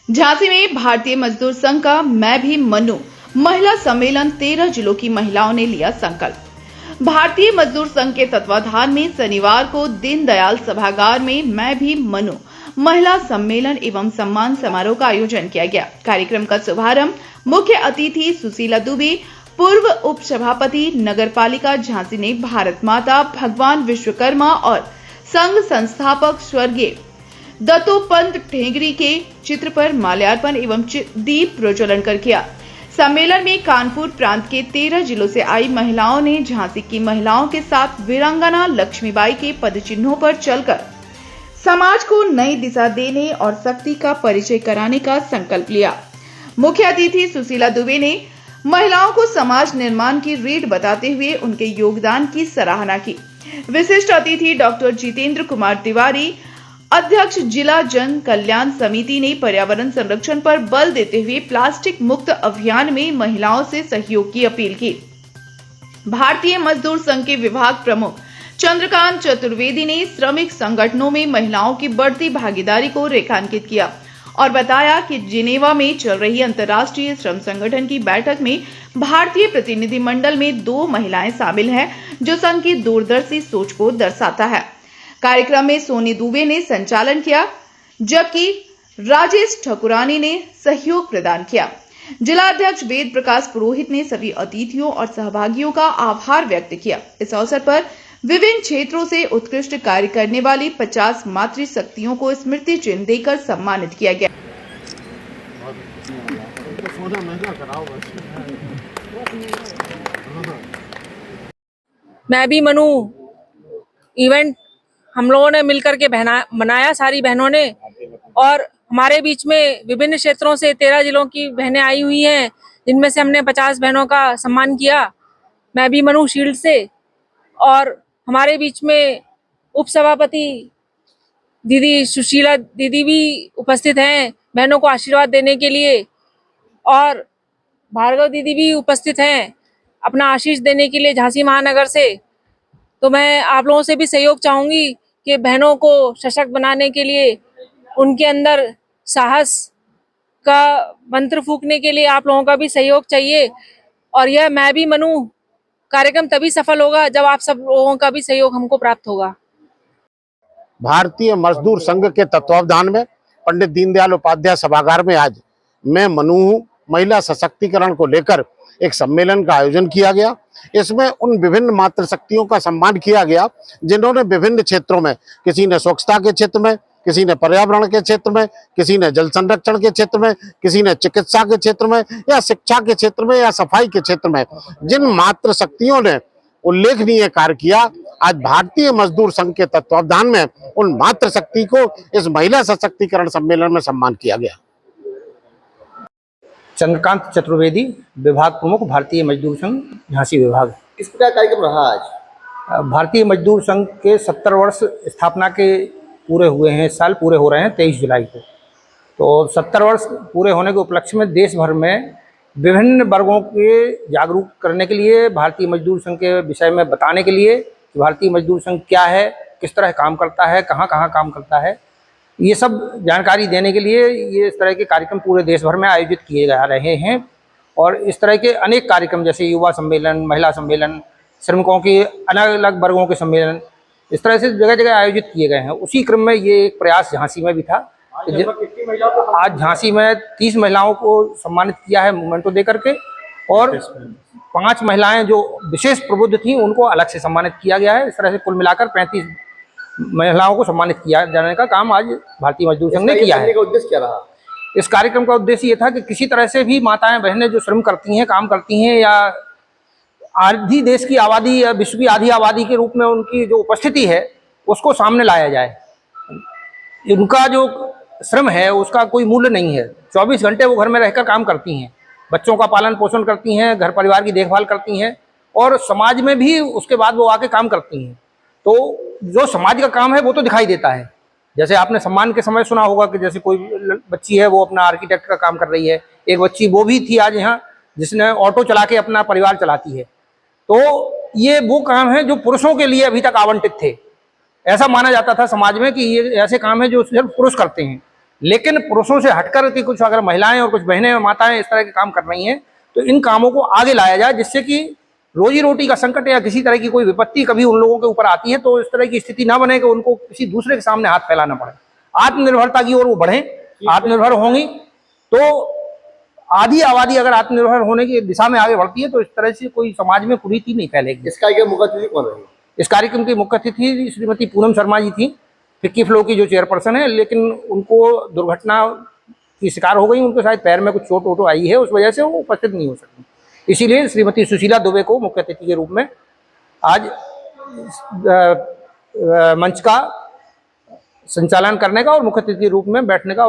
झांसी में भारतीय मजदूर संघ का मैं भी मनु महिला सम्मेलन 13 जिलों की महिलाओं ने लिया संकल्प। भारतीय मजदूर संघ के तत्वाधान में शनिवार को दीनदयाल सभागार में मैं भी मनु महिला सम्मेलन एवं सम्मान समारोह का आयोजन किया गया। कार्यक्रम का शुभारंभ मुख्य अतिथि सुशीला दुबे, पूर्व उप सभापति नगरपालिका झांसी ने भारत माता, भगवान विश्वकर्मा और संघ संस्थापक स्वर्गीय दत्तोपंत ठेंगरी के चित्र पर माल्यार्पण एवं दीप प्रज्वलन कर किया। सम्मेलन में कानपुर प्रांत के 13 जिलों से आई महिलाओं ने झांसी की महिलाओं के साथ वीरांगना लक्ष्मीबाई के पदचिन्हों पर चलकर समाज को नई दिशा देने और शक्ति का परिचय कराने का संकल्प लिया। मुख्य अतिथि सुशीला दुबे ने महिलाओं को समाज निर्माण की रीढ़ बताते हुए उनके योगदान की सराहना की। विशिष्ट अतिथि डॉक्टर जितेंद्र कुमार तिवारी, अध्यक्ष जिला जन कल्याण समिति, ने पर्यावरण संरक्षण पर बल देते हुए प्लास्टिक मुक्त अभियान में महिलाओं से सहयोग की अपील की। भारतीय मजदूर संघ के विभाग प्रमुख चंद्रकांत चतुर्वेदी ने श्रमिक संगठनों में महिलाओं की बढ़ती भागीदारी को रेखांकित किया और बताया कि जिनेवा में चल रही अंतर्राष्ट्रीय श्रम संगठन की बैठक में भारतीय प्रतिनिधिमंडल में 2 महिलाएं शामिल हैं, जो संघ की दूरदर्शी सोच को दर्शाता है। कार्यक्रम में सोनी दुबे ने संचालन किया, जबकि राजेश ठकुरानी ने सहयोग प्रदान किया। जिला अध्यक्ष वेद प्रकाश पुरोहित ने सभी अतिथियों और सहभागियों का आभार व्यक्त किया। इस अवसर पर विभिन्न क्षेत्रों से उत्कृष्ट कार्य करने वाली 50 मातृशक्तियों को स्मृति चिन्ह देकर सम्मानित किया गया। मैं भी मनु इवेंट हम लोगों ने मिलकर के मनाया, सारी बहनों ने, और हमारे बीच में विभिन्न क्षेत्रों से 13 जिलों की बहनें आई हुई हैं, जिनमें से हमने 50 बहनों का सम्मान किया। मैं भी मनु शील्ड से, और हमारे बीच में उप सभापति दीदी सुशीला दीदी भी उपस्थित हैं बहनों को आशीर्वाद देने के लिए, और भार्गव दीदी भी उपस्थित हैं अपना आशीष देने के लिए झांसी महानगर से। तो मैं आप लोगों से भी सहयोग चाहूंगी कि बहनों को सशक्त बनाने के लिए, उनके अंदर साहस का मंत्र फूंकने के लिए आप लोगों का भी सहयोग चाहिए। और यह मैं भी मनु कार्यक्रम तभी सफल होगा जब आप सब लोगों का भी सहयोग हमको प्राप्त होगा। भारतीय मजदूर संघ के तत्वावधान में पंडित दीनदयाल उपाध्याय सभागार में आज मैं मनु हूं महिला सशक्तिकरण को लेकर एक सम्मेलन का आयोजन किया गया। इसमें उन विभिन्न मातृशक्तियों का सम्मान किया गया जिन्होंने विभिन्न क्षेत्रों में, किसी ने स्वच्छता के क्षेत्र में, किसी ने पर्यावरण के क्षेत्र में, किसी ने जल संरक्षण के क्षेत्र में, किसी ने चिकित्सा के क्षेत्र में, या शिक्षा के क्षेत्र में, या सफाई के क्षेत्र में, जिन मातृशक्तियों ने उल्लेखनीय कार्य किया, आज भारतीय मजदूर संघ के तत्वावधान में उन मातृशक्ति को इस महिला सशक्तिकरण सम्मेलन में सम्मान किया गया। चंद्रकांत चतुर्वेदी, विभाग प्रमुख, भारतीय मजदूर संघ झांसी विभाग। किस प्रकार कार्यक्रम रहा आज? भारतीय मजदूर संघ के 70 वर्ष स्थापना के पूरे हुए हैं, इस साल पूरे हो रहे हैं 23 जुलाई को। तो 70 वर्ष पूरे होने के उपलक्ष्य में देश भर में विभिन्न वर्गों के जागरूक करने के लिए, भारतीय मजदूर संघ के विषय में बताने के लिए कि भारतीय मजदूर संघ क्या है, किस तरह काम करता है, कहाँ कहाँ काम करता है, ये सब जानकारी देने के लिए ये इस तरह के कार्यक्रम पूरे देश भर में आयोजित किए जा रहे हैं। और इस तरह के अनेक कार्यक्रम जैसे युवा सम्मेलन, महिला सम्मेलन, श्रमिकों के अलग अलग वर्गों के सम्मेलन, इस तरह से जगह जगह आयोजित किए गए हैं। उसी क्रम में ये एक प्रयास झांसी में भी था। आज झांसी में 30 महिलाओं को सम्मानित किया है मोमेंटो दे करके, और 5 महिलाएं जो विशेष प्रबुद्ध थीं उनको अलग से सम्मानित किया गया है। इस तरह से कुल मिलाकर 35 महिलाओं को सम्मानित किया जाने का काम आज भारतीय मजदूर संघ ने किया है। उद्देश्य क्या रहा? इस कार्यक्रम का उद्देश्य ये था कि किसी तरह से भी माताएं बहनें जो श्रम करती हैं, काम करती हैं, या आधी देश की आबादी या विश्व की आधी आबादी के रूप में उनकी जो उपस्थिति है उसको सामने लाया जाए। उनका जो श्रम है उसका कोई मूल्य नहीं है। 24 घंटे वो घर में रहकर काम करती हैं, बच्चों का पालन पोषण करती हैं, घर परिवार की देखभाल करती हैं, और समाज में भी उसके बाद वो आके काम करती हैं। तो जो समाज का काम है वो तो दिखाई देता है। जैसे आपने सम्मान के समय सुना होगा कि जैसे कोई बच्ची है वो अपना आर्किटेक्ट का काम कर रही है, एक बच्ची वो भी थी आज यहाँ जिसने ऑटो चला के अपना परिवार चलाती है। तो ये वो काम है जो पुरुषों के लिए अभी तक आवंटित थे। ऐसा माना जाता था समाज में कि ये ऐसे काम है जो सिर्फ पुरुष करते हैं, लेकिन पुरुषों से हटकर के कुछ अगर महिलाएं और कुछ बहनें और माताएं इस तरह के काम कर रही हैं तो इन कामों को आगे लाया जाए, जिससे कि रोजी रोटी का संकट या किसी तरह की कोई विपत्ति कभी उन लोगों के ऊपर आती है तो इस तरह की स्थिति ना बने कि उनको किसी दूसरे के सामने हाथ फैलाना पड़े। आत्मनिर्भरता की ओर वो बढ़ें, आत्मनिर्भर होंगी तो आधी आबादी अगर आत्मनिर्भर होने की दिशा में आगे बढ़ती है तो इस तरह से कोई समाज में कुरीति नहीं फैलेगी। इस कार्यक्रम मुख्य अतिथि कौन रहे? इस कार्यक्रम की मुख्य अतिथि श्रीमती पूनम शर्मा जी थी, फिक्की फ्लो की जो चेयरपर्सन है, लेकिन उनको दुर्घटना की शिकार हो गई, उनको शायद पैर में कुछ चोट वोट आई है, उस वजह से वो उपस्थित नहीं हो सकी। इसीलिए श्रीमती सुशीला दुबे को मुख्य अतिथि के रूप में आज मंच का संचालन करने का और मुख्य अतिथि के रूप में बैठने का